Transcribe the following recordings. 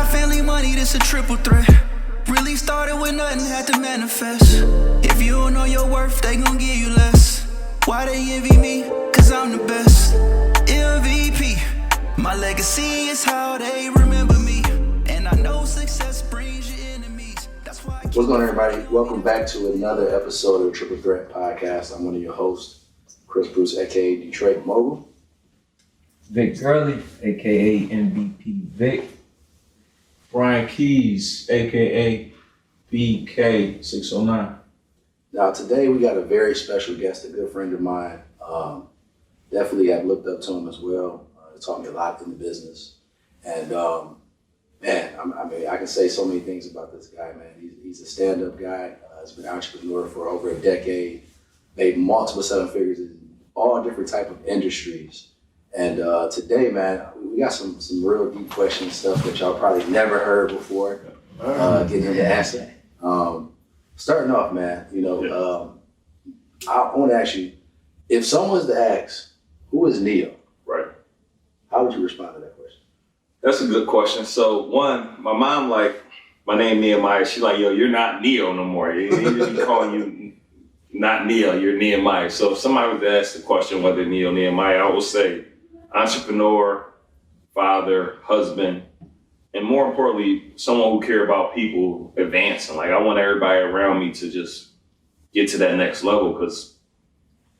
family money, this a triple threat. Really started with nothing, had to manifest. If you don't know your worth, they gon' give you less. Why they envy me? Cause I'm the best. MVP. My legacy is how they remember me. And I know success brings your enemies. That's why What's going on, everybody? Welcome back to another episode of the Triple Threat Podcast. I'm one of your hosts, Chris Bruce, aka Detroit Mogul. Vic Gurley, aka MVP Vic. Brian Keys, aka BK609. Now, today we got a very special guest, a good friend of mine. Definitely have looked up to him as well. He taught me a lot in the business. And I can say so many things about this guy, man. He's a stand-up guy. He's been an entrepreneur for over a decade, made multiple seven figures in all different type of industries. And today, man, we got some real deep questions, stuff that y'all probably never heard before. Getting him to answer. Starting off, man, I want to ask you, if someone was to ask, who is Neo? Right. How would you respond to that question? That's a good question. So one, my mom my name Nehemiah. She's like, yo, you're not Neo no more. He be calling you not Neo, you're Nehemiah. So if somebody was to ask the question whether Nehemiah, I would say entrepreneur, father, husband, and more importantly, someone who care about people advancing. Like, I want everybody around me to just get to that next level because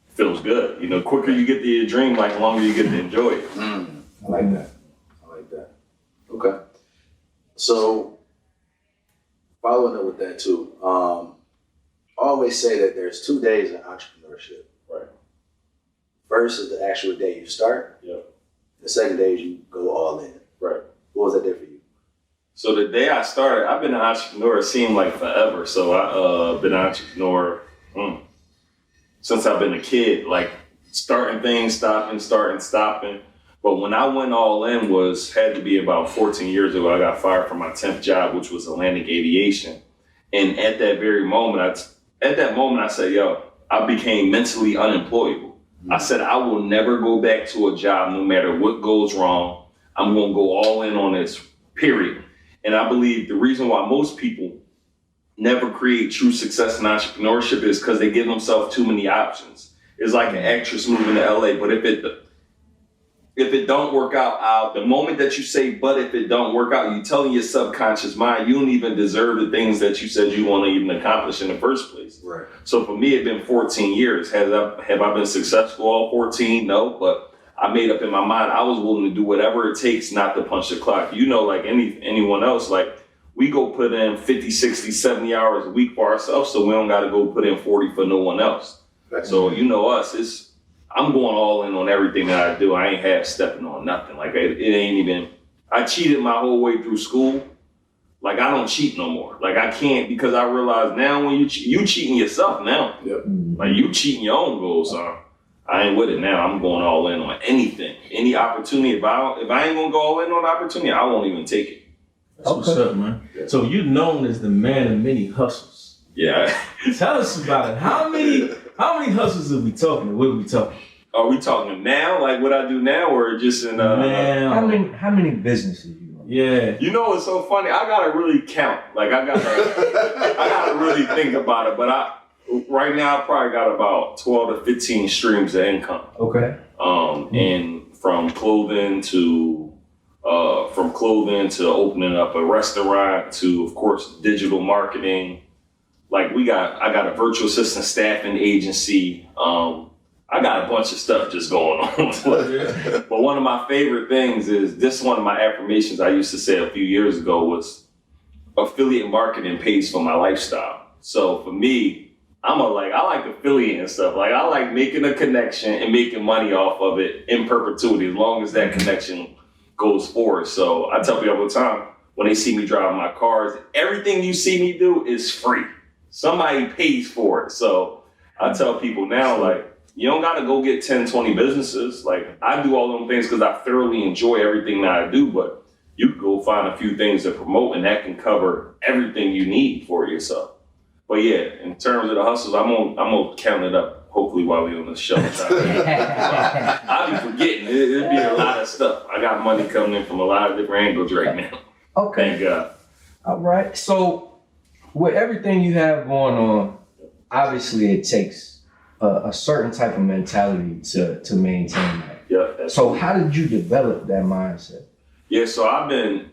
it feels good. The quicker you get to your dream, the longer you get to enjoy it. I like that. Okay. So, following up with that too, I always say that there's 2 days in entrepreneurship. Right. First is the actual day you start. Yep. The second day is you go all in. Right. What was that day for you? So the day I started, I've been an entrepreneur, it seemed like forever. So I've been an entrepreneur since I've been a kid, starting things, stopping. But when I went all in had to be about 14 years ago. I got fired from my 10th job, which was Atlantic Aviation. And at that very moment, I said, yo, I became mentally unemployable. I said, I will never go back to a job no matter what goes wrong. I'm going to go all in on this, period. And I believe the reason why most people never create true success in entrepreneurship is because they give themselves too many options. It's like an actress moving to LA, but if it don't work out, the moment that you say, but if it don't work out, you're telling your subconscious mind, you don't even deserve the things that you said you want to even accomplish in the first place. Right. So for me, it's been 14 years. Have I been successful all 14? No, but I made up in my mind, I was willing to do whatever it takes not to punch the clock. Like anyone else, we go put in 50, 60, 70 hours a week for ourselves, so we don't got to go put in 40 for no one else. Right. So us, I'm going all in on everything that I do. I ain't half stepping on nothing. It ain't even, I cheated my whole way through school. I don't cheat no more. I can't, because I realize now when you cheating yourself now. Yep. You cheating your own goals, son. I ain't with it now. I'm going all in on anything, any opportunity. If I ain't gonna go all in on the opportunity, I won't even take it. That's what's up, man. Yeah. So you're known as the man of many hustles. Yeah. Tell us about it. How many hustles are we talking? What are we talking? Are we talking now, what I do now, or just in now? How many businesses you run? Yeah. It's so funny. I gotta really count. I gotta really think about it. But right now I probably got about 12 to 15 streams of income. Okay. And from clothing to opening up a restaurant to, of course, digital marketing. I got a virtual assistant staffing agency. I got a bunch of stuff just going on. But one of my favorite things is, this one of my affirmations I used to say a few years ago was, affiliate marketing pays for my lifestyle. So for me, I like affiliate and stuff. I like making a connection and making money off of it in perpetuity, as long as that connection goes forward. So I tell people all the time, when they see me driving my cars, everything you see me do is free. Somebody pays for it. So I tell people now, you don't got to go get 10, 20 businesses. I do all them things because I thoroughly enjoy everything that I do, but you can go find a few things to promote, and that can cover everything you need for yourself. But yeah, in terms of the hustles, I'm gonna count it up, hopefully, while we're on the show. I'll be forgetting. It'll be a lot of stuff. I got money coming in from a lot of different angles right now. Okay. Thank God. All right. So with everything you have going on, obviously it takes a certain type of mentality to maintain that. Yeah. So how did you develop that mindset? Yeah, so I've been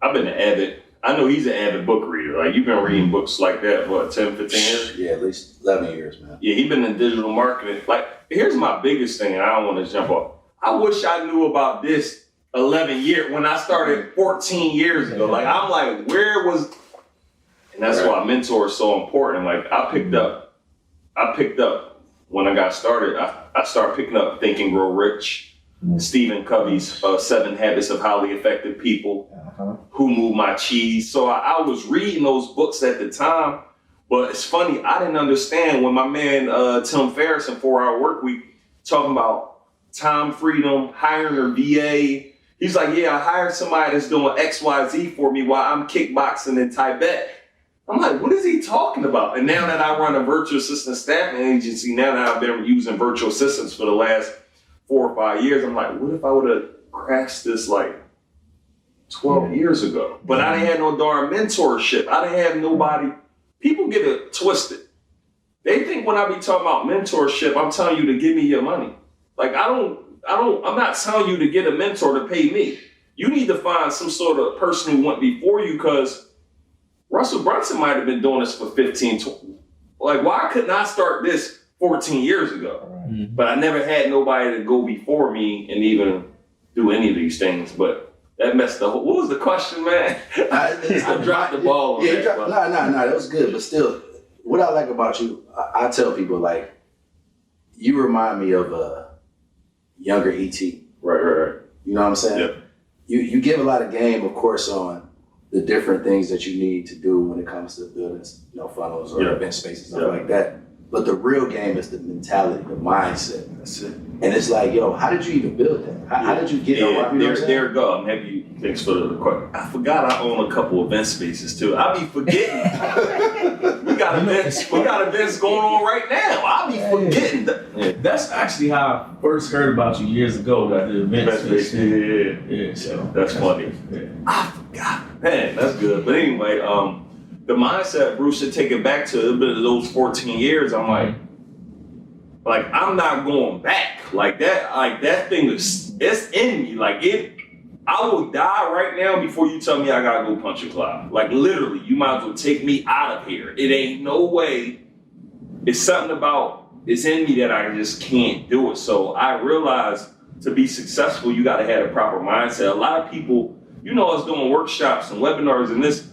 an avid, I know he's an avid book reader. Like, you've been reading books like that for 10, 15 years? Yeah, at least 11 years, man. Yeah, he's been in digital marketing. Like, here's my biggest thing, and I don't want to jump off. I wish I knew about this 11 years when I started 14 years ago. Like, I'm like, where was, and that's why mentor is so important. Like, I picked up when I got started, I started picking up Think and Grow Rich, Stephen Covey's 7 Habits of Highly Effective People, Who Moved My Cheese. So I was reading those books at the time, but it's funny, I didn't understand when my man Tim Ferriss in 4 Hour Workweek talking about time freedom, hiring a VA. He's like, yeah, I hired somebody that's doing XYZ for me while I'm kickboxing in Tibet. I'm like, what is he talking about? And now that I run a virtual assistant staffing agency, now that I've been using virtual assistants for the last 4 or 5 years, I'm like, what if I would have crashed this like 12 years ago? But I didn't have no darn mentorship. I didn't have nobody. People get it twisted. They think when I be talking about mentorship, I'm telling you to give me your money. Like, I'm not telling you to get a mentor to pay me. You need to find some sort of person who went before you, because Russell Brunson might have been doing this for 15, 20. Like, why couldn't I start this 14 years ago? Mm-hmm. But I never had nobody to go before me and even do any of these things. But that messed the whole, what was the question, man? I dropped the ball on that. No, that was good. But still, what I like about you, I tell people, like, you remind me of a younger ET. Right. You know what I'm saying? Yep. You give a lot of game, of course, on the different things that you need to do when it comes to building, funnels or event spaces, stuff like that. But the real game is the mentality, the mindset. That's it. And it's like, yo, how did you even build that? How did you get there go. I'm happy. Thanks for the question. I forgot I own a couple event spaces too. I be forgetting. we got events going on right now. I be forgetting. That's actually how I first heard about you years ago. That the event space. Yeah. So that's funny. Yeah. I forgot. Man, that's good. But anyway, the mindset, Bruce, should take it back to those 14 years. I'm like, I'm not going back. Like that thing it's in me. Like, I will die right now before you tell me I gotta go punch a cloud. Like, literally, you might as well take me out of here. It ain't no way. It's something about, it's in me that I just can't do it. So I realized to be successful, you gotta have a proper mindset. A lot of people, us doing workshops and webinars and this,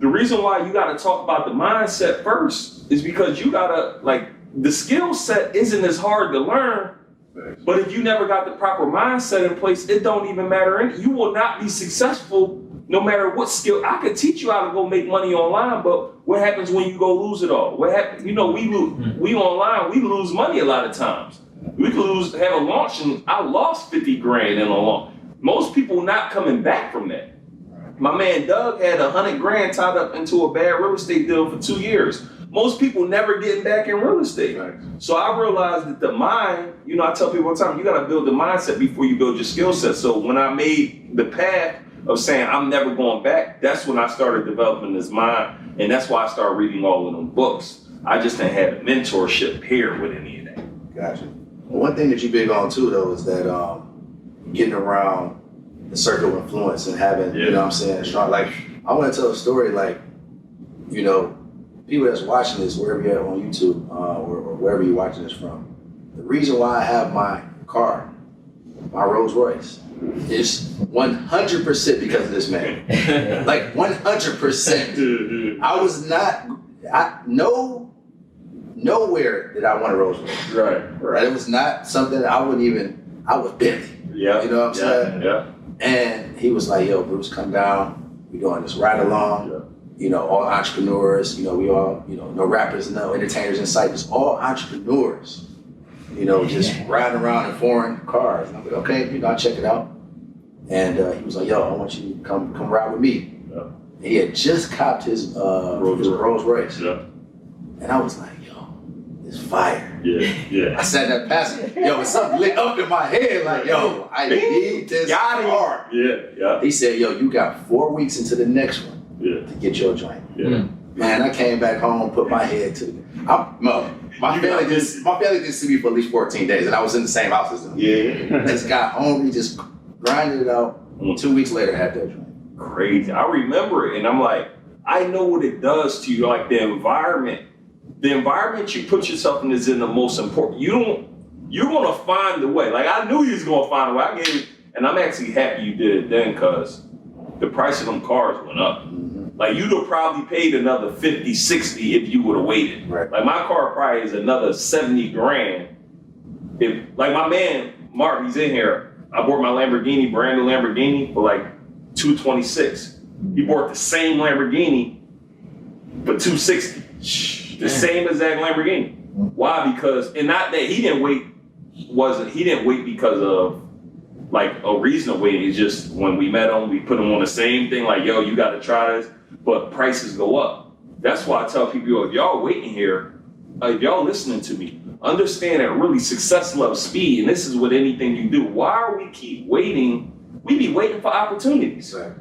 the reason why you gotta talk about the mindset first is because you gotta, like, the skill set isn't as hard to learn, but if you never got the proper mindset in place, it don't even matter. You will not be successful no matter what skill. I could teach you how to go make money online, but what happens when you go lose it all? What happens? We online, we lose money a lot of times. We could have a launch, and I lost 50 grand in a launch. Most people not coming back from that. My man Doug had 100 grand tied up into a bad real estate deal for 2 years. Most people never getting back in real estate. Right. So I realized that the mind, I tell people all the time, you got to build the mindset before you build your skill set. So when I made the path of saying I'm never going back, that's when I started developing this mind. And that's why I started reading all of them books. I just didn't have a mentorship paired with any of that. Gotcha. Well, one thing that you big on too, though, is that getting around the circle of influence and having, strong. Like, I want to tell a story, like, people that's watching this, wherever you're at on YouTube or wherever you're watching this from, the reason why I have my car, my Rolls Royce, is 100% because of this man. Like, 100%. I was nowhere did I want a Rolls Royce. Right. It was not something I was Bentley. Yeah. You know what I'm saying? Yeah. And he was like, yo, Bruce, come down. We're doing this ride along. Yeah. All entrepreneurs, we all, no rappers, no entertainers in sight, just all entrepreneurs, just riding around in foreign cars. And I'm like, okay, I'll check it out. And he was like, yo, I want you to come ride with me. Yeah. He had just copped his Rolls Royce. Yeah. And I was like, yo, it's fire. I sat there passing. Yo, something lit up in my head. Like, yo, I need this car. Yeah. He said, yo, you got 4 weeks into the next one to get your joint. Man, I came back home, put my head to my family didn't see me for at least 14 days, and I was in the same house as them. Just got hungry, just grinded it out. 2 weeks later, had that joint. Crazy. I remember it, and I'm like, I know what it does to you, like the environment. The environment you put yourself in is in the most important. You're gonna find a way. Like I knew you was gonna find a way. And I'm actually happy you did it then, because the price of them cars went up. Like you'd have probably paid another 50, 60 if you would have waited. Right. Like my car probably is another 70 grand. If like my man Mark, he's in here. I bought my Lamborghini, brand new Lamborghini, for like $226. He bought the same Lamborghini for $260. The same exact Lamborghini. Why? Because, and not that he didn't wait because of like a reason to wait. It's just when we met him, we put him on the same thing, like, yo, you gotta try this, but prices go up. That's why I tell people, if y'all waiting here, if y'all listening to me, understand that really success loves speed, and this is with anything you do. Why are we keep waiting? We be waiting for opportunities. Right.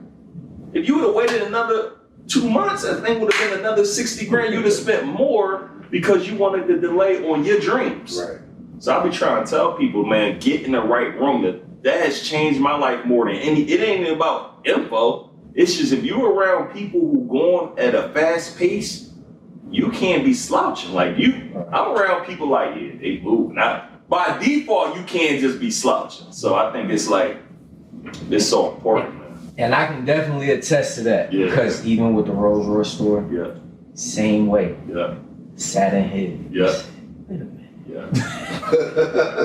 If you would have waited another 2 months, that thing would have been another 60 grand. You'd have spent more because you wanted to delay on your dreams. Right. So I be trying to tell people, man, get in the right room. That has changed my life more than any. It ain't about info. It's just if you're around people who going at a fast pace, you can't be slouching. Like I'm around people like, yeah, they move. Now, by default, you can't just be slouching. So I think it's like, it's so important. And I can definitely attest to that, because even with the Rolls Royce store, same way. Sat in here. Wait a minute.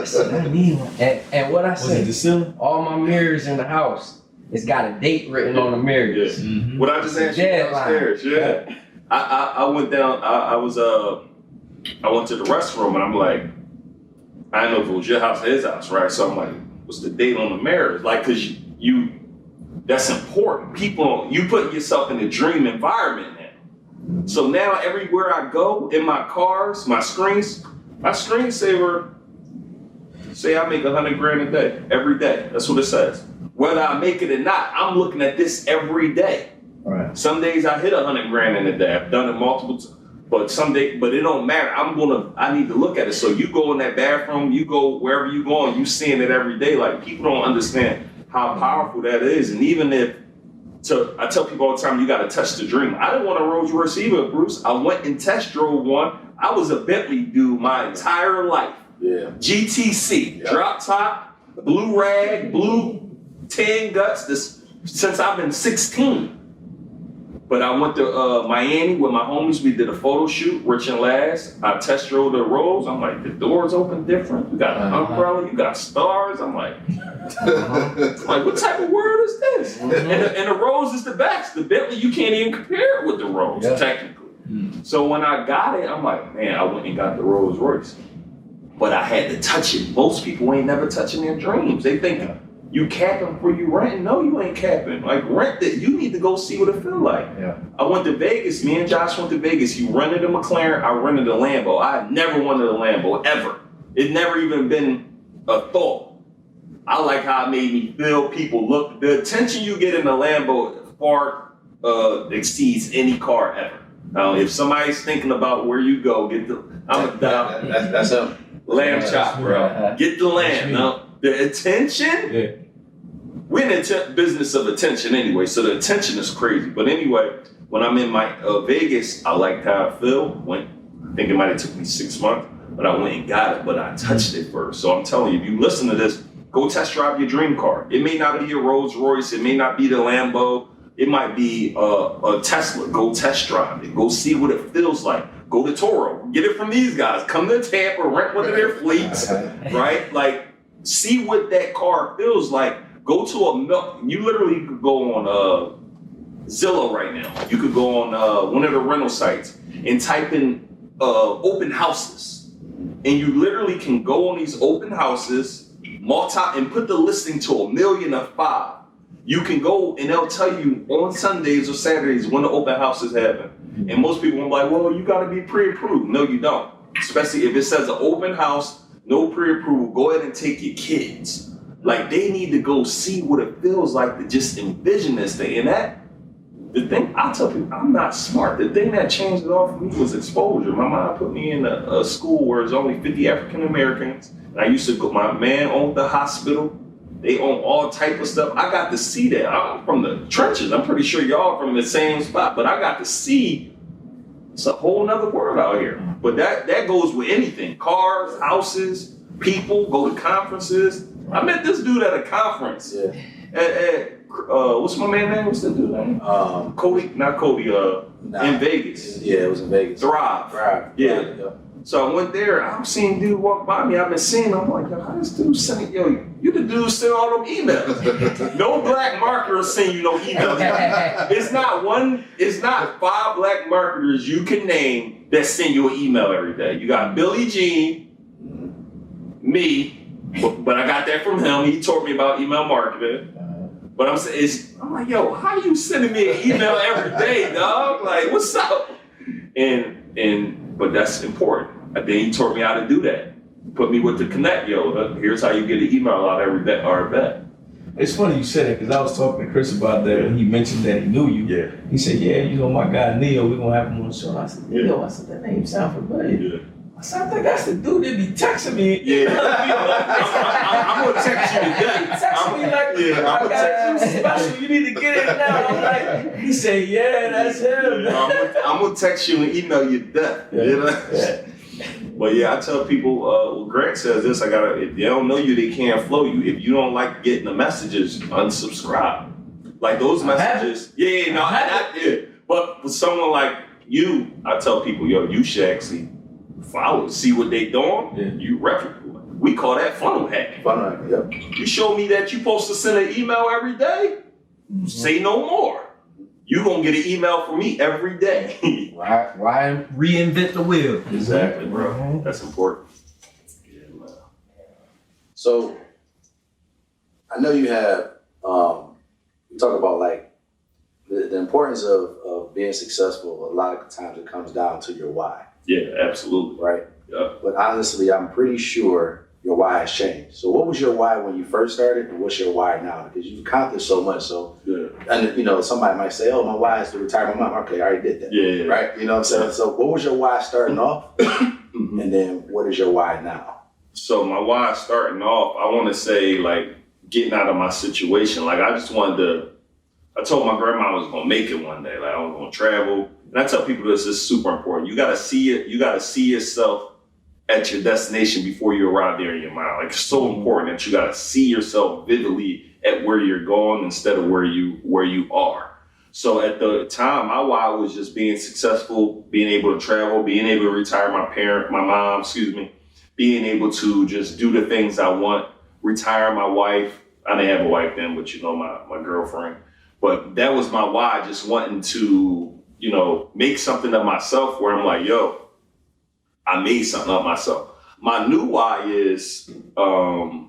I said, I need one. And what I said, all my mirrors in the house, it's got a date written on the mirrors. What I just asked you downstairs, I went down, I went to the restroom, and I'm like, I didn't know if it was your house or his house, right? So I'm like, what's the date on the mirrors? Like, cause you that's important. People, you put yourself in a dream environment now. So now everywhere I go in my cars, my screensaver, say I make 100 grand a day, every day. That's what it says. Whether I make it or not, I'm looking at this every day. Right. Some days I hit 100 grand in a day. I've done it multiple times. But but it don't matter. I need to look at it. So you go in that bathroom, you go wherever you going, you seeing it every day. Like people don't understand how powerful that is. And even I tell people all the time, you got to touch the dream. I didn't want a Rolls Royce either, Bruce. I went and test drove one. I was a Bentley dude my entire life. Yeah. GTC, drop top, blue rag, blue tan guts, since I've been 16. But I went to Miami with my homies. We did a photo shoot, Rich and Last. I test drove the Rolls. I'm like, the doors open different. You got an umbrella, you got stars. I'm like, what type of word is this? And the Rolls is the best. The Bentley, you can't even compare it with the Rolls, technically. So when I got it, I'm like, man, I went and got the Rolls Royce. But I had to touch it. Most people ain't never touching their dreams. They think you capping before you renting. No, you ain't capping. Like rent it. You need to go see what it feel like. Yeah. I went to Vegas. Me and Josh went to Vegas. He rented a McLaren. I rented a Lambo. I never wanted a Lambo ever. It never even been a thought. I like how it made me feel. People look. The attention you get in a Lambo far exceeds any car ever. Now, if somebody's thinking about where you go, get the. That's a lamb chop, bro. Get the lamb. Now, the attention. We're in the business of attention anyway, so the attention is crazy. But anyway, when I'm in my Vegas, I liked how I feel. I think it might have took me 6 months, but I went and got it. But I touched it first. So I'm telling you, if you listen to this, go test drive your dream car. It may not be a Rolls Royce. It may not be the Lambo. It might be a Tesla. Go test drive it. Go see what it feels like. Go to Toro. Get it from these guys. Come to Tampa, rent one of their fleets, right? Like, see what that car feels like. Go to you literally could go on Zillow right now. You could go on one of the rental sites and type in open houses. And you literally can go on these open houses, and put the listing to 1 million or 5. You can go and they'll tell you on Sundays or Saturdays when the open house is happening. And most people are like, well, you got to be pre-approved. No, you don't. especially if it says an open house, no pre-approval, go ahead and take your kids. Like, they need to go see what it feels like to just envision this thing. And the thing, I tell people, I'm not smart. The thing that changed it all for me was exposure. My mom put me in a school where there's only 50 African Americans. And I used to go, my man owned the hospital. They own all type of stuff. I got to see that. I'm from the trenches. I'm pretty sure y'all from the same spot, but I got to see it's a whole nother world out here. But that goes with anything. Cars, houses, people, go to conferences. I met this dude at a conference. Yeah. At what's my man's name? What's the dude's name? Cody, not Cody, in Vegas. Yeah, it was in Vegas. Thrive. Yeah. So I went there, I'm seeing dude walk by me, I've been seeing him, I'm like, yo, how this dude sending, yo, you the dude sending all them emails. No black marketers send you no emails. It's not 5 black marketers you can name that send you an email every day. You got Billy Jean, me, but I got that from him. He taught me about email marketing. But I'm like, yo, how you sending me an email every day, dog? Like, what's up? But that's important. And then he taught me how to do that. Put me with the connect, yo. Here's how you get an email out every day or bet. It's funny you said it because I was talking to Chris about that when he mentioned that he knew you. Yeah. He said, yeah, you know, my guy Neo, we're going to have him on the show. And I said, Neo, I said, that name sound familiar. Yeah. I said, I think that's the dude that be texting me. Yeah. I'm going to text you today. Text me like, I got something special, you need to get it now. I'm like, he said, yeah, that's him. I'm going to text you and email you that. Yeah. You know? Yeah. But yeah, I tell people, well, Grant says this, if they don't know you, they can't flow you. If you don't like getting the messages, unsubscribe. Like those messages. Yeah. But for someone like you, I tell people, yo, you should actually follow, see what they doing. Yeah. You replicate. We call that funnel hack. Funnel hack, yep. You show me that you're supposed to send an email every day, say no more. You're going to get an email from me every day. Why reinvent the wheel? Exactly, bro. That's important. Yeah, man. So, I know you have, you talk about like the importance of being successful. A lot of times it comes down to your why. Yeah, absolutely. Right? Yeah. But honestly, I'm pretty sure your why has changed. So what was your why when you first started and what's your why now? Because you've accomplished so much. So, and you know, somebody might say, oh, my why is to retire my mom. Okay, I already did that. Yeah. Right? You know what I'm saying? So what was your why starting off? And then what is your why now? So my why starting off, I want to say like getting out of my situation. Like I told my grandma I was going to make it one day. Like I was going to travel. And I tell people this is super important. You got to see it. You got to see yourself at your destination before you arrive there in your mind. Like it's so important that you got to see yourself vividly at where you're going instead of where you are. So at the time, my why was just being successful, being able to travel, being able to retire my mom, being able to just do the things I want, retire my wife. I didn't have a wife then, but you know, my girlfriend. But that was my why, just wanting to, you know, make something of myself where I'm like, yo, I made something of myself. My new why is I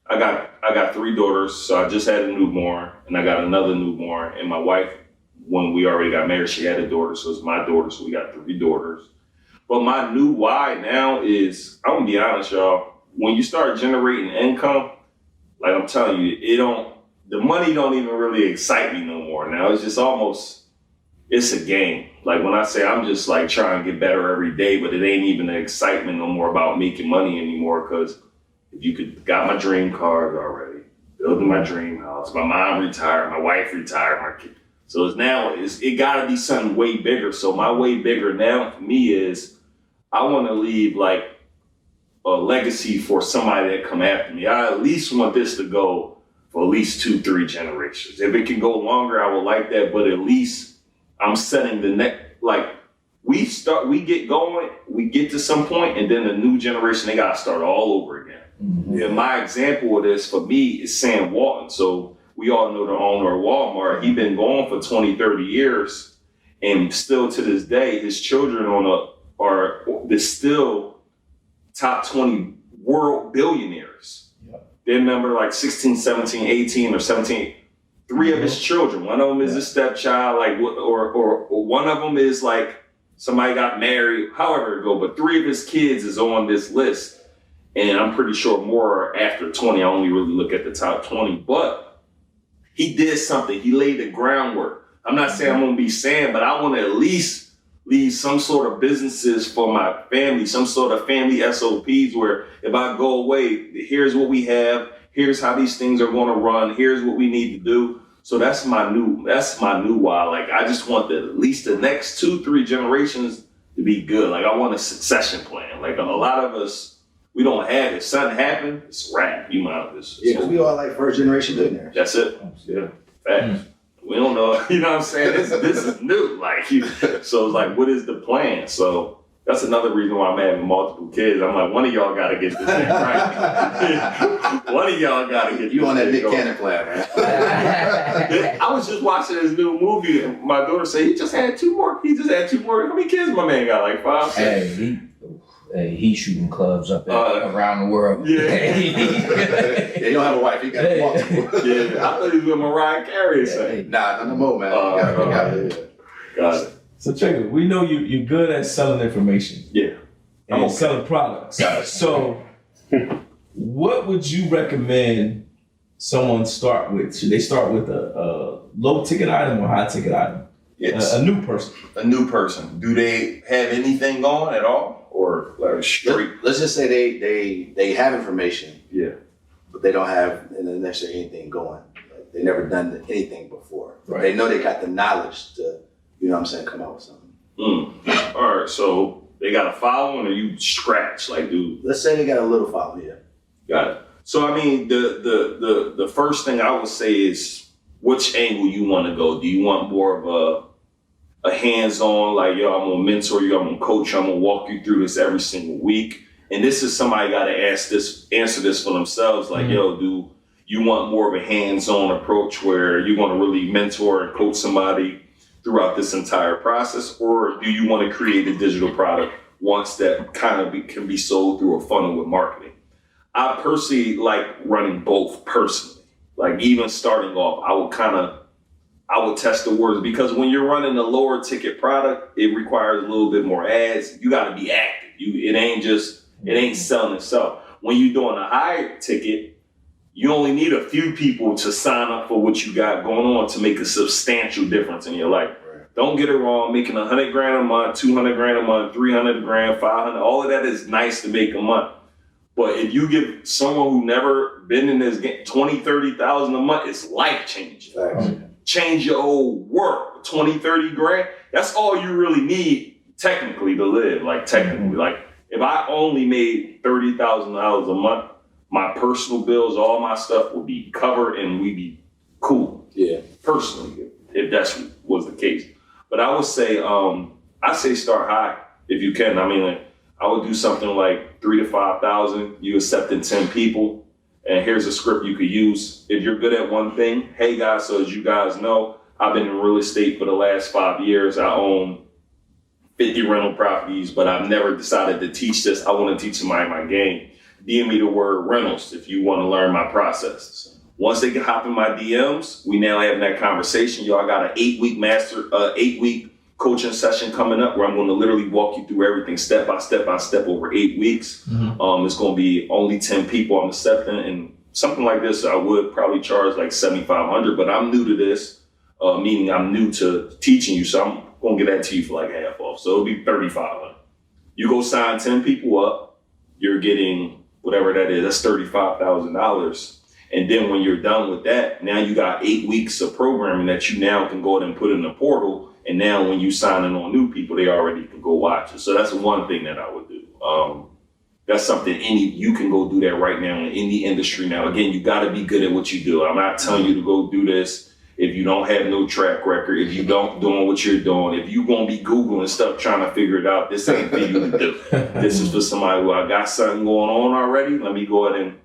got 3 daughters, so I just had a newborn, and I got another newborn. And my wife, when we already got married, she had a daughter, so it's my daughter, so we got 3 daughters. But my new why now is, I'm gonna be honest, y'all, when you start generating income, like I'm telling you, the money don't even really excite me no more. Now it's just it's a game. Like when I say I'm just like trying to get better every day, but it ain't even the excitement no more about making money anymore. Because if you got my dream cars already, building my dream house, my mom retired, my wife retired, my kid. So it gotta be something way bigger. So my way bigger now for me is I want to leave like a legacy for somebody that come after me. I at least want this to go for at least 2-3 generations. If it can go longer, I would like that, but at least I'm setting the next, like we get going, we get to some point, and then the new generation, they gotta start all over again. Mm-hmm. And my example of this for me is Sam Walton. So we all know the owner of Walmart. He's been gone for 20, 30 years, and still to this day, his children are still top 20 world billionaires. Yep. Their number like 16, 17, 18, or 17. 3 of his children. One of them is a stepchild, like, or one of them is like somebody got married, however it go, but 3 of his kids is on this list. And I'm pretty sure more are after 20. I only really look at the top 20, but he did something. He laid the groundwork. I'm not saying I'm gonna be Sam, but I want to at least leave some sort of businesses for my family, some sort of family SOPs where if I go away, here's what we have, here's how these things are going to run, here's what we need to do. So that's my new why. Like, I just want at least the next 2-3 generations to be good. Like, I want a succession plan. Like, a lot of us, we don't have it. If something happened, it's a wrap. You might just. Yeah, because we all like first generation millionaires. That's it. Yeah. Facts. We don't know, you know what I'm saying? This is new. Like, so it's like, what is the plan? So that's another reason why I'm having multiple kids. I'm like, one of y'all got to get this thing right. One of y'all got to get you this on that thing Nick Cannon plan, man. I was just watching this new movie, and my daughter said he just had 2 more. How many kids my man got? Like 5, 6? He's shooting clubs up around the world. Yeah. He don't have a wife. He got multiple. Yeah, I thought he was with Mariah Carey or something. Nah, no more, man. Got it. So check it. We know you're good at selling information. Yeah. And selling products. So what would you recommend someone start with? Should they start with a low ticket item or high ticket item? Yes. A new person. A new person. Do they have anything going at all? Or like straight? Let's just say they have information. Yeah. But they don't have necessarily anything going. Like, they never done anything before. Right. They know they got the knowledge to, you know what I'm saying, come out with something. All right, so they got a following or you scratch? Like, dude. Let's say they got a little following, yeah. Got it. So, I mean, the first thing I would say is which angle you want to go. Do you want more of a hands-on, like, yo, I'm gonna mentor you, I'm gonna coach you, I'm gonna walk you through this every single week? And this is somebody got to answer this for themselves. Like, yo, do you want more of a hands-on approach where you want to really mentor and coach somebody throughout this entire process? Or do you want to create a digital product once that kind of can be sold through a funnel with marketing? I personally like running both personally. Like, even starting off, I would test the waters, because when you're running a lower ticket product, it requires a little bit more ads. You got to be active. It ain't selling itself. When you're doing a higher ticket, you only need a few people to sign up for what you got going on to make a substantial difference in your life. Right. Don't get it wrong. Making $100,000 a month, $200,000 a month, $300,000, $500,000, all of that is nice to make a month. But if you give someone who never been in this game $20,000, $30,000 a month, it's life changing. Exactly. Change your whole world. $20,000, $30,000. That's all you really need technically to live. Like, technically, like, if I only made $30,000 a month, my personal bills, all my stuff would be covered and we'd be cool. Yeah. Personally, if that was the case. But I would say, start high if you can. I mean, like, I would do something like 3,000 to 5,000. You accepting 10 people, and here's a script you could use. If you're good at one thing, hey guys, so as you guys know, I've been in real estate for the last 5 years. I own 50 rental properties, but I've never decided to teach this. I want to teach somebody my game. DM me the word rentals if you want to learn my process. Once they can hop in my DMs, we now have that conversation. Yo, I got an 8-week coaching session coming up where I'm going to literally walk you through everything step by step over 8 weeks. It's going to be only 10 people I'm accepting, and something like this I would probably charge like $7,500, but I'm new to this, meaning I'm new to teaching you, so I'm going to get that to you for like half off. So it'll be $3,500. You go sign 10 people up, you're getting whatever that is, that's $35,000. And then when you're done with that, now you got 8 weeks of programming that you now can go ahead and put in the portal. And now when you signing on new people, they already can go watch it. So that's one thing that I would do. That's something you can go do that right now in any industry. Now, again, you got to be good at what you do. I'm not telling you to go do this if you don't have no track record, if you don't doing what you're doing, if you're going to be Googling stuff trying to figure it out, this ain't for you to do. This is for somebody who I got something going on already. Let me go ahead and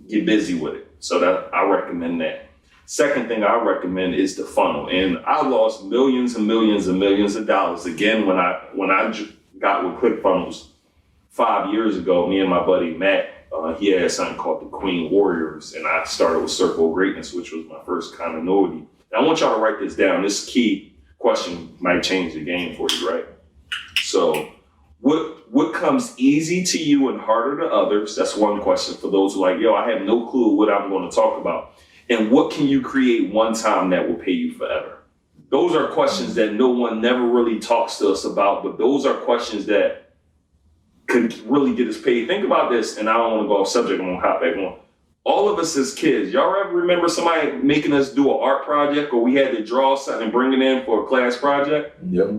get busy with it. So that I recommend that. Second thing I recommend is the funnel. And I lost millions and millions and millions of dollars. Again, when I got with ClickFunnels 5 years ago, me and my buddy Matt, he had something called the Queen Warriors. And I started with Circle of Greatness, which was my first continuity. Now, I want y'all to write this down. This key question might change the game for you, right? So what comes easy to you and harder to others? That's one question for those who are like, yo, I have no clue what I'm going to talk about. And what can you create one time that will pay you forever? Those are questions that no one never really talks to us about, but those are questions that could really get us paid. Think about this, and I don't want to go off subject, I'm going to hop back on. All of us as kids, y'all ever remember somebody making us do an art project, or we had to draw something and bring it in for a class project? Yep.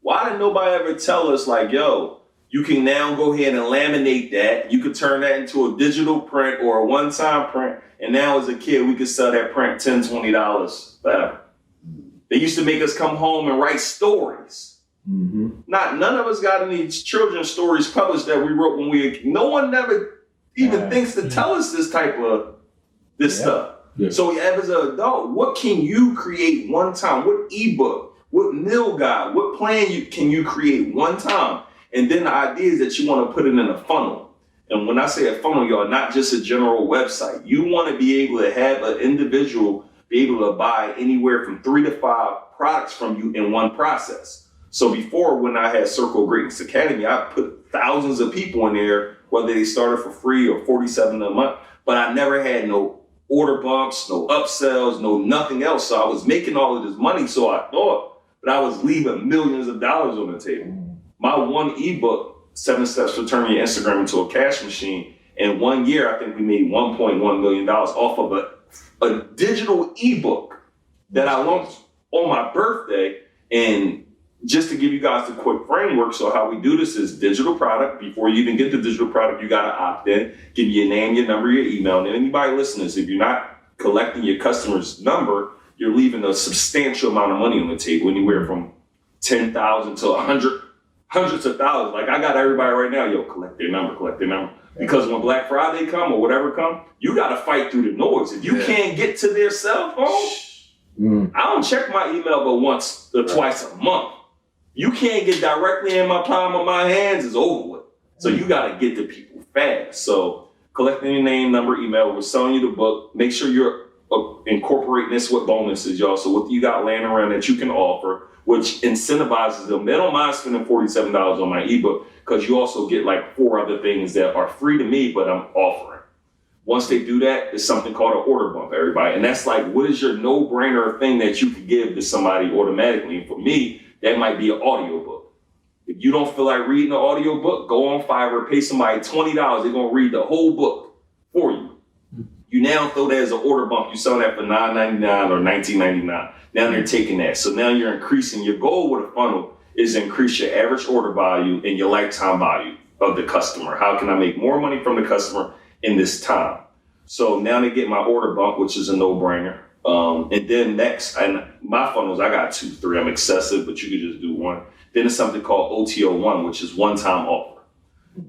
Why didn't nobody ever tell us, like, yo, you can now go ahead and laminate that. You could turn that into a digital print or a one-time print. And now as a kid, we could sell that print $10, $20 forever. They used to make us come home and write stories. Mm-hmm. None of us got any children's stories published that we wrote when no one never even thinks to tell us this type of stuff. Yeah. So as an adult, what can you create one time? What ebook, what meal guide, what plan can you create one time? And then the idea is that you want to put it in a funnel. And when I say a funnel, y'all, not just a general website. You want to be able to have an individual be able to buy anywhere from 3 to 5 products from you in one process. So before, when I had Circle of Greatness Academy, I put thousands of people in there, whether they started for free or $47 a month, but I never had no order bumps, no upsells, no nothing else. So I was making all of this money, so I thought, but I was leaving millions of dollars on the table. My one ebook, 7 Steps to Turn Your Instagram into a Cash Machine, in 1 year, I think we made $1.1 million off of a digital ebook that I launched on my birthday. And just to give you guys the quick framework, so how we do this is digital product. Before you even get the digital product, you got to opt in, give your name, your number, your email. And anybody listening, if you're not collecting your customer's number, you're leaving a substantial amount of money on the table, anywhere from 10,000 to 100, hundreds of thousands. Like I got everybody right now, yo, collect their number. Because when Black Friday come or whatever come, you got to fight through the noise. If you can't get to their cell phone, I don't check my email but once or twice a month. You can't get directly in my palm of my hands, is over with. So you got to get to people fast. So collecting your name, number, email, we're selling you the book. Make sure you're incorporating this with bonuses, y'all. So what you got laying around that you can offer, which incentivizes them. They don't mind spending $47 on my ebook because you also get like 4 other things that are free to me, but I'm offering. Once they do that, it's something called an order bump, everybody. And that's like, what is your no-brainer thing that you could give to somebody automatically? And for me, that might be an audiobook. If you don't feel like reading an audiobook, go on Fiverr, pay somebody $20. They're going to read the whole book for you. You now throw that as an order bump. You sell that for $9.99 or $19.99. Now they're taking that. So now you're increasing. Your goal with a funnel is to increase your average order value and your lifetime value of the customer. How can I make more money from the customer in this time? So now they get my order bump, which is a no-brainer. And then next, and my funnels, I got 2, 3. I'm excessive, but you could just do 1. Then it's something called OTO1, which is one-time offer.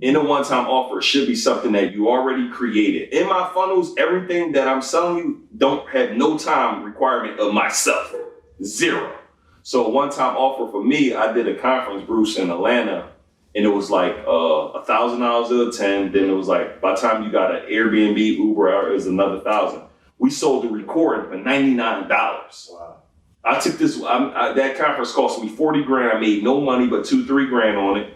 In a one-time offer, it should be something that you already created. In my funnels, everything that I'm selling you don't have no time requirement of myself. 0. So a one-time offer for me, I did a conference, Bruce, in Atlanta, and it was like $1,000 to attend. Then it was like, by the time you got an Airbnb, Uber, it was another $1,000. We sold the recording for $99. Wow. I took this, that conference cost me $40,000. I made no money but $2,000-3,000 on it.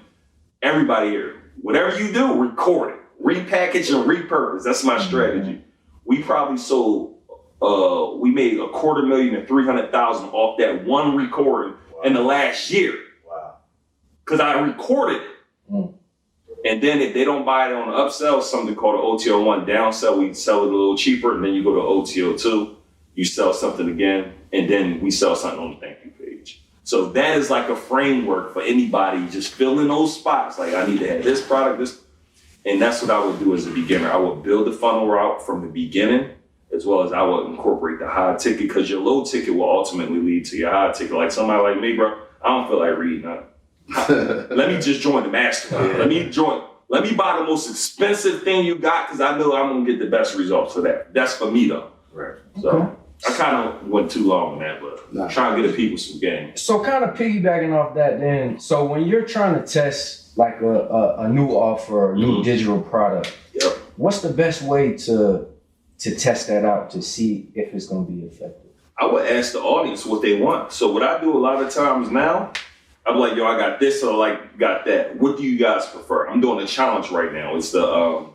Everybody here, whatever you do, record it, repackage and repurpose. That's my strategy. We probably sold, we made $250,000 to $300,000 off that one recording in the last year. Wow. Because I recorded it. And then if they don't buy it on the upsell, something called an OTO1 downsell, we sell it a little cheaper. And then you go to OTO2, you sell something again, and then we sell something on the thank you page. So that is like a framework for anybody just filling those spots. Like I need to have this product, this, and that's what I would do as a beginner. I would build the funnel route from the beginning, as well as I would incorporate the high ticket, because your low ticket will ultimately lead to your high ticket. Like somebody like me, bro, I don't feel like reading nothing. Let me just join the mastermind. Let me buy the most expensive thing you got, because I know I'm gonna get the best results for that. That's for me though. Right. So I kind of went too long on that, but trying to get the people some game. So kind of piggybacking off that then, so when you're trying to test like a new offer, a new digital product, what's the best way to test that out to see if it's gonna be effective? I would ask the audience what they want. So what I do a lot of times now, I'm like, yo, I got this or like got that. What do you guys prefer? I'm doing a challenge right now. It's the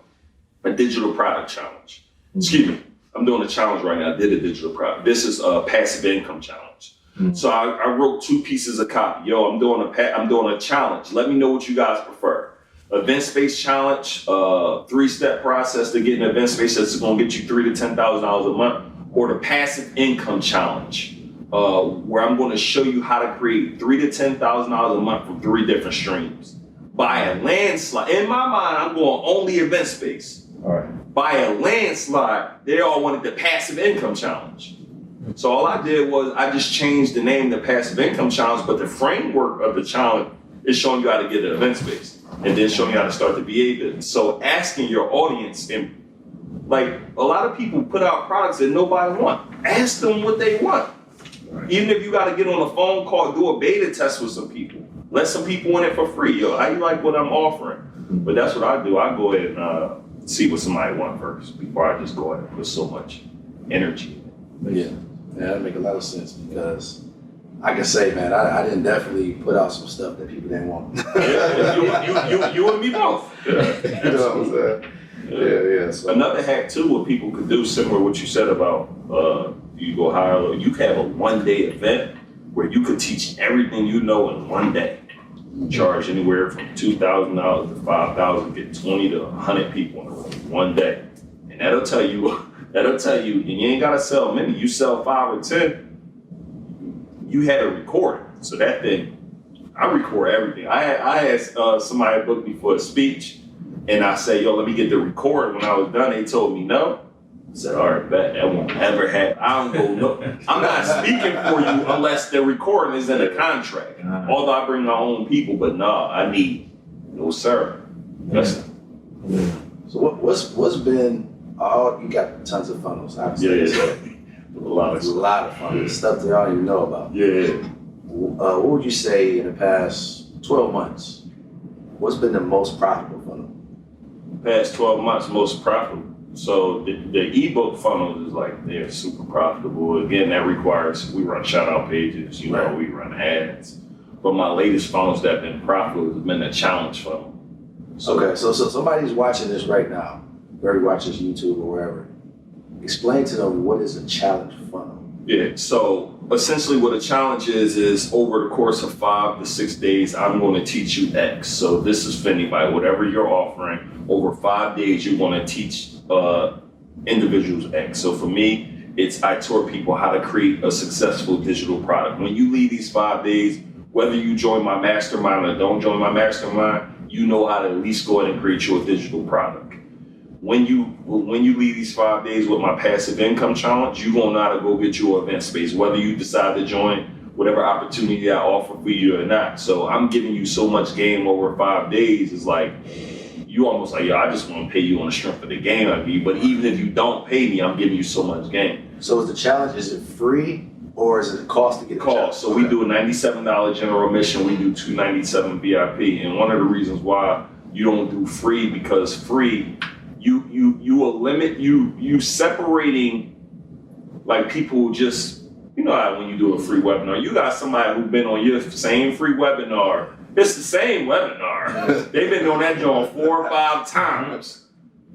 a digital product challenge. Excuse me. I'm doing a challenge right now. I did a digital product. This is a passive income challenge. So I wrote 2 pieces of copy. Yo, I'm doing a challenge. Let me know what you guys prefer. Event space challenge, 3-step process to get an event space that's going to get you $3,000 to $10,000 a month, or the passive income challenge, where I'm going to show you how to create $3,000 to $10,000 a month from 3 different streams. By a landslide, in my mind, I'm going only event space. All right. By a landslide, they all wanted the passive income challenge. So all I did was I just changed the name to passive income challenge, but the framework of the challenge is showing you how to get an event space and then showing you how to start the VA business. So asking your audience, and like a lot of people put out products that nobody wants. Ask them what they want. Even if you got to get on a phone call, do a beta test with some people. Let some people in it for free. Yo, how you like what I'm offering? But that's what I do. I go ahead and see what somebody wants first before I just go ahead and put so much energy in it. Yeah, that make a lot of sense, because I can say, man, I didn't definitely put out some stuff that people didn't want. you and me both. You know what I'm saying? Yeah. So. Another hack too, what people could do, similar to what you said about you go higher, you could have a 1-day event where you could teach everything you know in 1 day. Charge anywhere from $2,000 to $5,000, get 20 to 100 people in a room 1 day, and that'll tell you. And you ain't gotta sell many. You sell 5 or 10. You had a recording, so that thing, I record everything. I had somebody book me for a speech, and I say, yo, let me get the recording. When I was done, they told me no. I said, all right, bet that won't ever happen. I don't go no. I'm not speaking for you unless the recording is in a contract. Although I bring my own people, but no, I need no sir. Yes. So what's been? Oh, you got tons of funnels, obviously. Yeah. A lot of funnels, stuff that I don't even know about. Yeah. What would you say in the past 12 months? What's been the most profitable funnel? Past 12 months, most profitable. So the ebook funnels is like, they're super profitable. Again, that requires, we run shout out pages, we run ads. But my latest funnels that have been profitable has been a challenge funnel. Okay, so somebody's watching this right now. They're watching YouTube or wherever. Explain to them, what is a challenge funnel? Yeah, so essentially what a challenge is over the course of 5 to 6 days, I'm going to teach you X. So this is for anybody, whatever you're offering, over 5 days, you're going to teach individuals X. So for me, I taught people how to create a successful digital product. When you leave these 5 days, whether you join my mastermind or don't join my mastermind, you know how to at least go ahead and create your digital product. When you leave these 5 days with my passive income challenge, you're gonna know how to go get your event space, whether you decide to join whatever opportunity I offer for you or not. So I'm giving you so much game over 5 days. It's like, you almost like, yo, I just want to pay you on the strength of the game I give you. But even if you don't pay me, I'm giving you so much game. So is the challenge, is it free or is it a cost to get the challenge? So we do a $97 general admission. We do $297 VIP. And one of the reasons why you don't do free, because free, you will limit, you separating, like people just, you know how when you do a free webinar, you got somebody who's been on your same free webinar. It's the same webinar. They've been on that joint 4 or 5 times.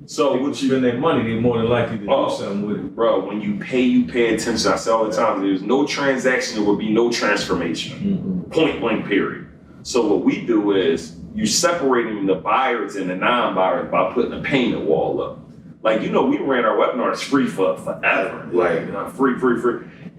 So when you spend their money, they're more than likely to do something with it. Bro, when you pay attention. I say all the time, there's no transaction, there will be no transformation. Point blank period. So what we do is, you separating the buyers and the non-buyers by putting a payment wall up. Like, you know, we ran our webinars free for forever. Like free.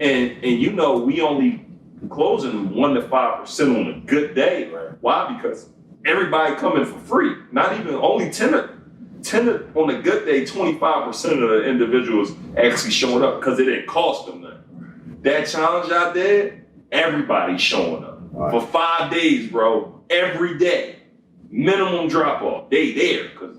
And you know, we only closing 1 to 5% on a good day. Why? Because everybody coming for free. Not even only 10 on a good day, 25% of the individuals actually showing up because it didn't cost them nothing. That challenge I did, everybody's showing up for 5 days, bro. Every day. Minimum drop off. They there because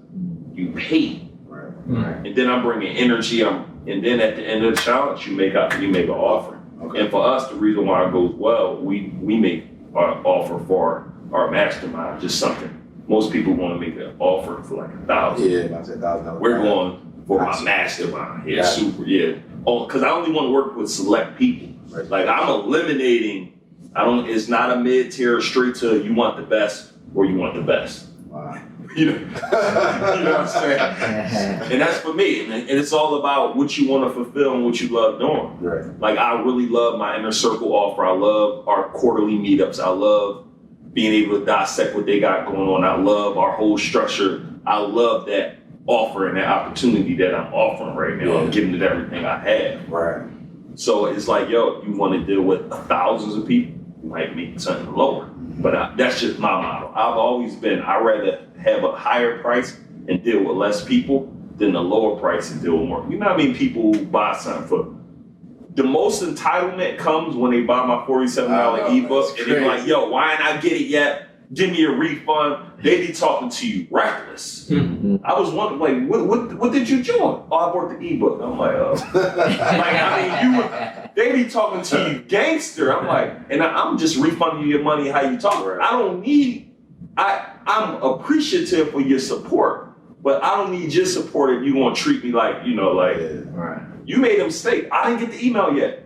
you paid. And then I'm bringing energy. And then at the end of the challenge, you make an offer. Okay. And for us, the reason why it goes well, we make our offer for our mastermind just something. Most people want to make an offer for like $1,000. Yeah, I said $1,000. We're going for my mastermind. Yeah, super. Yeah. Oh, because I only want to work with select people. Like I'm eliminating It's not a mid-tier straight to you want the best or you want the best. Wow. You know what I'm saying? And that's for me. And it's all about what you want to fulfill and what you love doing. Right. Like, I really love my inner circle offer. I love our quarterly meetups. I love being able to dissect what they got going on. I love our whole structure. I love that offer and that opportunity that I'm offering right now. I'm giving it everything I have. Right. So it's like, yo, you want to deal with thousands of people, you might make something lower. But that's just my model. I've always been, I'd rather have a higher price and deal with less people than a lower price and deal with more. You know what I mean? People who buy something for, the most entitlement comes when they buy my $47 ebook and they're like, yo, why ain't I get it yet? Give me a refund. They be talking to you reckless. Mm-hmm. I was wondering, like, what did you join? Oh, I bought the ebook. I'm like, oh. They be talking to you gangster. I'm like, and I'm just refunding you your money how you talk. Right. I'm appreciative for your support, but I don't need your support if you want to treat me like, right. You made a mistake. I didn't get the email yet.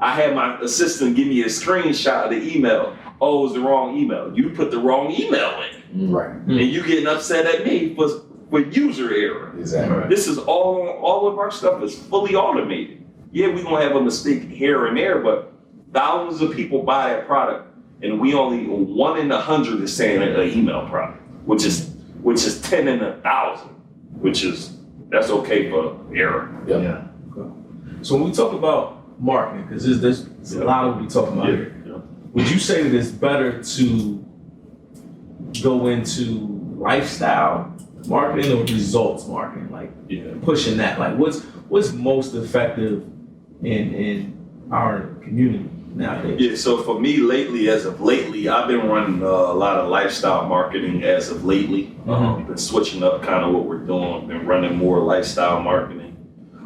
I had my assistant give me a screenshot of the email. Oh, it was the wrong email. You put the wrong email in. Right. And you getting upset at me for user error. Exactly. Right. This is all of our stuff is fully automated. Yeah, we're gonna have a mistake here and there, but thousands of people buy that product and we only 1 in 100 is saying an email product, which is 10 in 1,000, that's okay for error. Yep. Yeah. Okay. So when we talk about marketing, because there's a lot of what we talking about here. Would you say that it's better to go into lifestyle marketing or results marketing? Like pushing that. Like what's most effective in our community nowadays? Yeah, so for me lately, I've been running a lot of lifestyle marketing as of lately. Been switching up kind of what we're doing, been running more lifestyle marketing.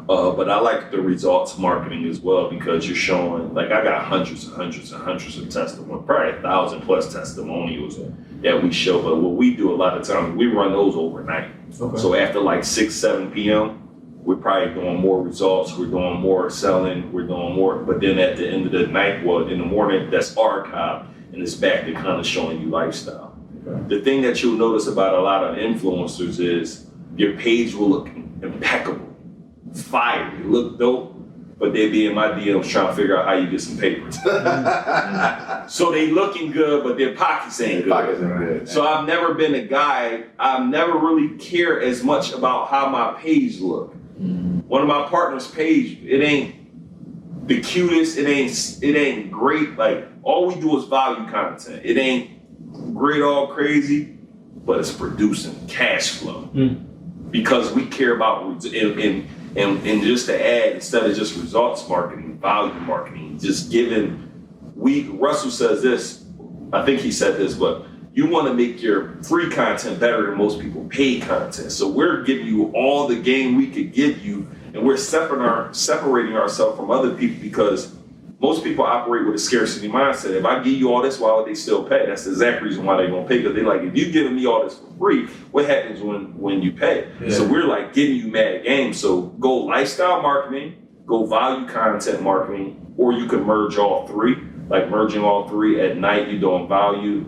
But I like the results marketing as well because you're showing, like I got hundreds of testimonials, probably 1,000+ testimonials that we show. But what we do a lot of times, we run those overnight. Okay. So after like 6, 7 p.m., we're probably doing more results, we're doing more selling, we're doing more. But then at the end of the night, in the morning, that's archived and it's back to kind of showing you lifestyle. Okay. The thing that you'll notice about a lot of influencers is your page will look impeccable. Fire, you look dope, but they be in my DMs trying to figure out how you get some papers. So they looking good, but their pockets ain't good. So I've never been a guy, I've never really cared as much about how my page look. One of my partner's page, it ain't the cutest, it ain't great. Like all we do is value content. It ain't great all crazy, but it's producing cash flow. Because we care about and just to add, instead of just results marketing, value marketing, just giving, Russell says this, I think he said this, but you want to make your free content better than most people paid content. So we're giving you all the game we could give you, and we're separating ourselves from other people because most people operate with a scarcity mindset. If I give you all this, why would they still pay? That's the exact reason why they're gonna pay. Because they're like, if you're giving me all this for free, what happens when you pay? Yeah. So we're like giving you mad game. So go lifestyle marketing, go value content marketing, or you can merge all three. Like merging all three at night, you're doing value.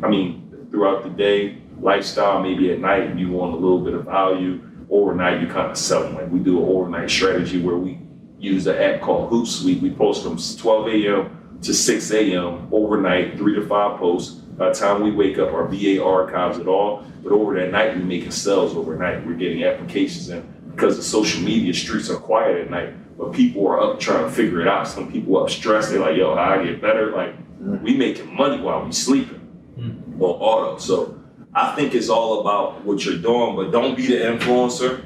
Throughout the day, lifestyle, maybe at night you want a little bit of value. Overnight, you kind of selling. Like we do an overnight strategy where we use an app called Hootsuite. We post from 12 a.m. to 6 a.m. overnight, 3 to 5 posts. By the time we wake up, our VA archives it all. But over that night, we're making sales overnight. We're getting applications in because the social media streets are quiet at night. But people are up trying to figure it out. Some people up stressed. They're like, yo, how I get better? Like, we making money while we sleeping on auto. So I think it's all about what you're doing, but don't be the influencer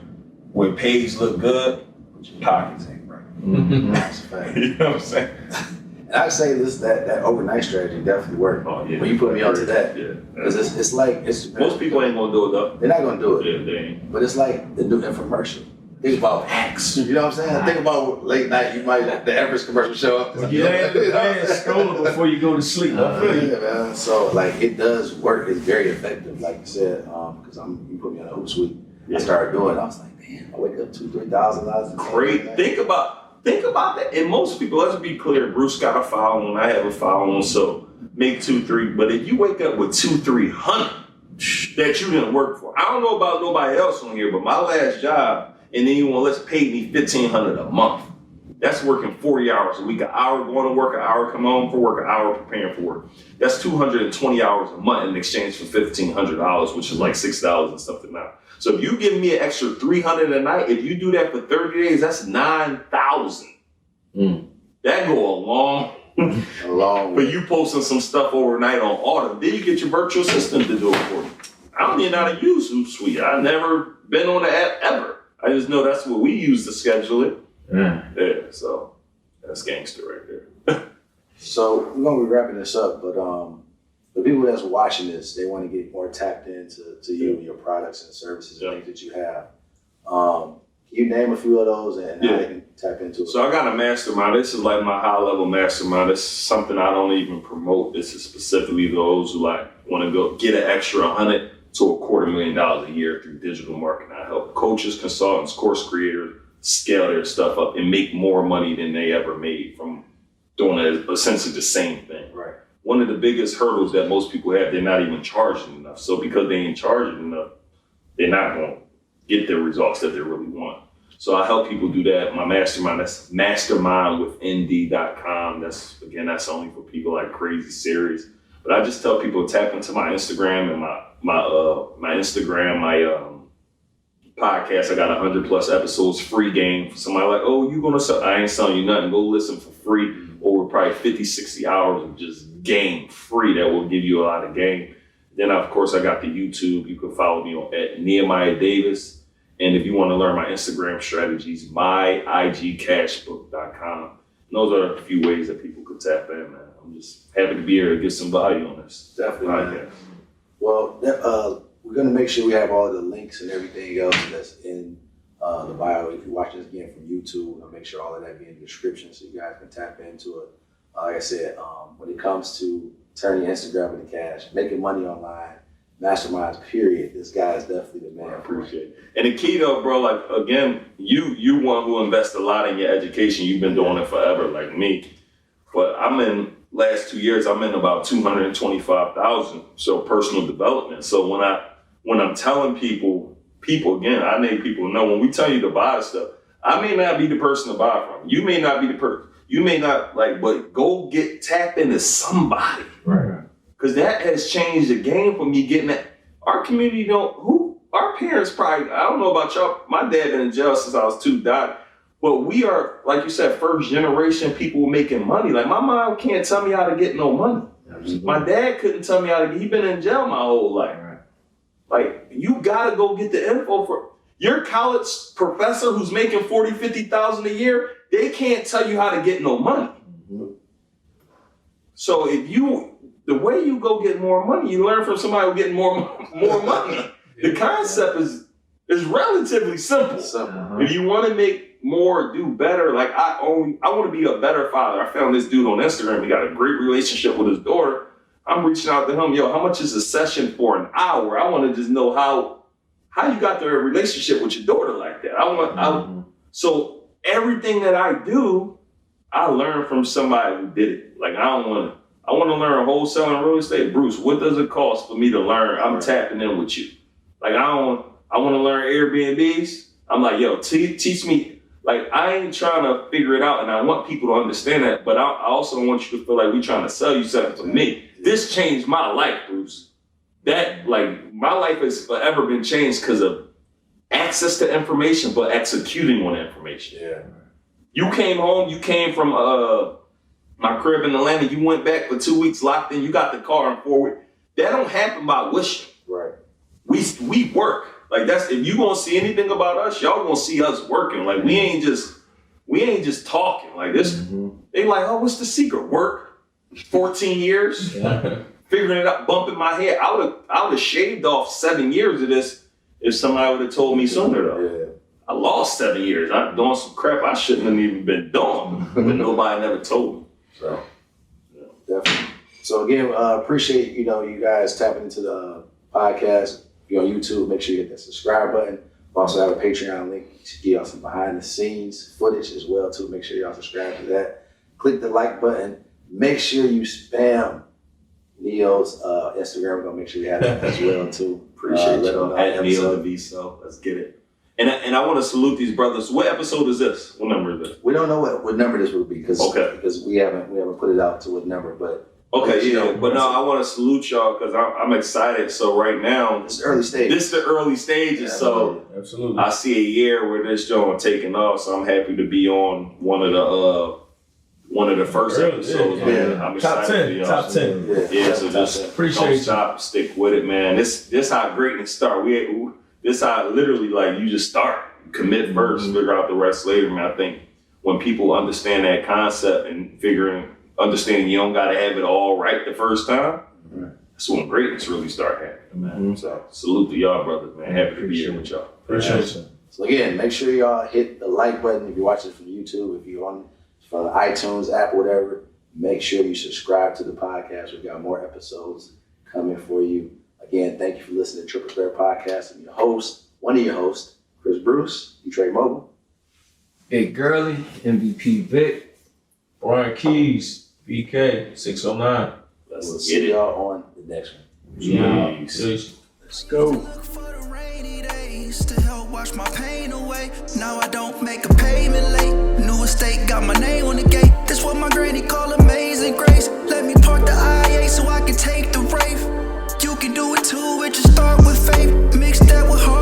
when page look good, but your pockets ain't right. That's a fact. You know what I'm saying? And I say this, that overnight strategy definitely worked. Oh, yeah. When you put me onto that, because it's like most people ain't gonna do it though. They're not gonna do it. Yeah, they ain't. But it's like the new infomercial. Think about hacks. You know what I'm saying? Think about late night. You might the average commercial show up. Scrolling before you go to sleep. Yeah, man. So like it does work. It's very effective, like you said. Because you put me on a Hootsuite. I started doing it. I was like, man, I wake up $2,000-$3,000. Great. Think about that. And most people, let's be clear. Bruce got a following. I have a following. So make 2-3, but if you wake up with 200-300 that you didn't work for, I don't know about nobody else on here, but my last job, and then you want let's pay me $1,500 a month. That's working 40 hours a week, an hour going to work, an hour come home for work, an hour preparing for work. That's 220 hours a month in exchange for $1,500, which is like $6 and something now. So if you give me an extra $300 a night, if you do that for 30 days, that's $9,000. That go a long but you posting some stuff overnight on Autumn, then you get your virtual assistant to do it for you. I don't even know how to use Hootsuite. I've never been on the app ever. I just know that's what we use to schedule it. Yeah, so that's gangster right there. So we're gonna be wrapping this up, but the people that's watching this, they want to get more tapped into you and your products and services and things that you have. Can you name a few of those and how they can tap into it? So I got a mastermind. This is like my high level mastermind. This is something I don't even promote. This is specifically those who like want to go get an extra $100,000 to $250,000 a year through digital marketing. I help coaches, consultants, course creators scale their stuff up and make more money than they ever made from doing essentially the same thing. Right. One of the biggest hurdles that most people have, they're not even charging enough. So because they ain't charging enough, they're not going to get the results that they really want. So I help people do that. My mastermind, that's mastermindwithnd.com. That's only for people like crazy serious. But I just tell people to tap into my Instagram and my Instagram, my podcast. I got 100+ episodes, free game. For somebody like, oh, you gonna sell? I ain't selling you nothing. Go listen for free over probably 50, 60 hours of just game free that will give you a lot of game. Then of course I got the YouTube. You can follow me at Nehemiah Davis. And if you want to learn my Instagram strategies, myigcashbook.com. Those are a few ways that people could tap in, man. I'm just happy to be here to get some value on this. Definitely, man. Well, we're going to make sure we have all the links and everything else that's in the bio. If you're watching this again from YouTube, we'll make sure all of that be in the description so you guys can tap into it. Like I said, when it comes to turning your Instagram into cash, making money online, masterminds, period, this guy is definitely the man. I appreciate it. And the key though, bro, like again, you one who invests a lot in your education. You've been doing it forever, like me. But last 2 years, I'm in about 225,000. So personal development. So when I'm telling people again, I need people to know when we tell you to buy stuff, I may not be the person to buy from. You may not be the person. You may not but go tap into somebody. Right. Because that has changed the game for me getting that. Our community our parents probably, I don't know about y'all, my dad been in jail since I was 2, died. But we are, like you said, first generation people making money. Like my mom can't tell me how to get no money. Absolutely. My dad couldn't tell me how to, he been in jail my whole life. Right. Like you gotta go get the info for your college professor who's making 40, 50,000 a year, they can't tell you how to get no money. Mm-hmm. So the way you go get more money, you learn from somebody who's getting more money. The concept is relatively simple. If you want to make more, do better, like I want to be a better father. I found this dude on Instagram. He got a great relationship with his daughter. I'm reaching out to him. Yo, how much is a session for an hour? I want to just know how you got the relationship with your daughter like that. So everything that I do, I learn from somebody who did it. Like I want to learn wholesaling real estate. Bruce, what does it cost for me to learn? I'm tapping in with you. Like I want to learn Airbnbs. I'm like, yo, teach me. Like I ain't trying to figure it out, and I want people to understand that. But I also want you to feel like we're trying to sell you something to me. This changed my life, Bruce. That my life has forever been changed because of access to information, but executing on information. Yeah. You came home. You came from my crib in Atlanta. You went back for 2 weeks, locked in. You got the car and forward. That don't happen by wishing. Right. We work. Like that's, if you gonna see anything about us, y'all gonna see us working. Like we ain't just talking like this. Mm-hmm. They like, oh, what's the secret? Work. 14 years, figuring it out, bumping my head. I would have shaved off 7 years of this if somebody would have told me sooner though. Yeah. I lost 7 years. I'm doing some crap I shouldn't have even been doing, but nobody never told me. So definitely. So again, appreciate you guys tapping into the podcast. If you're on YouTube, make sure you hit that subscribe button. We also have a Patreon link to get y'all some behind the scenes footage as well too. Make sure y'all subscribe to that. Click the like button. Make sure you spam Neo's Instagram. We're gonna make sure we have that as well too. Appreciate let y'all. them know At the Neil episode. DeViso. Let's get it. And I want to salute these brothers. What episode is this? What number is this? We don't know what number this will be because Okay. we haven't put it out to what number, but Okay, you yeah. know, But no, I want to salute y'all because I'm excited. So right now, it's early stage. this the early stages. Yeah, So Absolutely. I see a year where this joint taking off. So I'm happy to be on one of the first Early, episodes. yeah. Man. I'm Top excited 10. for y'all. Top 10. Yeah, so just Appreciate don't you. stop, stick with it, man. This how greatness start. This how literally like you just start, commit first, figure out the rest later. Man, I think when people understand that concept and understanding you don't gotta have it all right the first time, that's when greatness really start happening, man. So salute to y'all, brothers, man. Happy to be here with y'all. Appreciate you. So again, make sure y'all hit the like button if you're watching from YouTube, if you're on from the iTunes app, whatever. Make sure you subscribe to the podcast. We've got more episodes coming for you. Again, thank you for listening to Triple Threat Podcast. I'm your host, one of your hosts, Chris Bruce, E-Trade Mobile. Big Girly, MVP Vic. Brian Keys, BK, 609. Let's We'll get see it. y'all on the next one. Peace. Let's go. Look for the rainy days to help wash my pain away. Now I don't make a payment late. New estate got my name on the gate. This what my granny call amazing grace. Let me park the IA so I can take the rave. You can do it too, it just start with faith. Mix that with heart.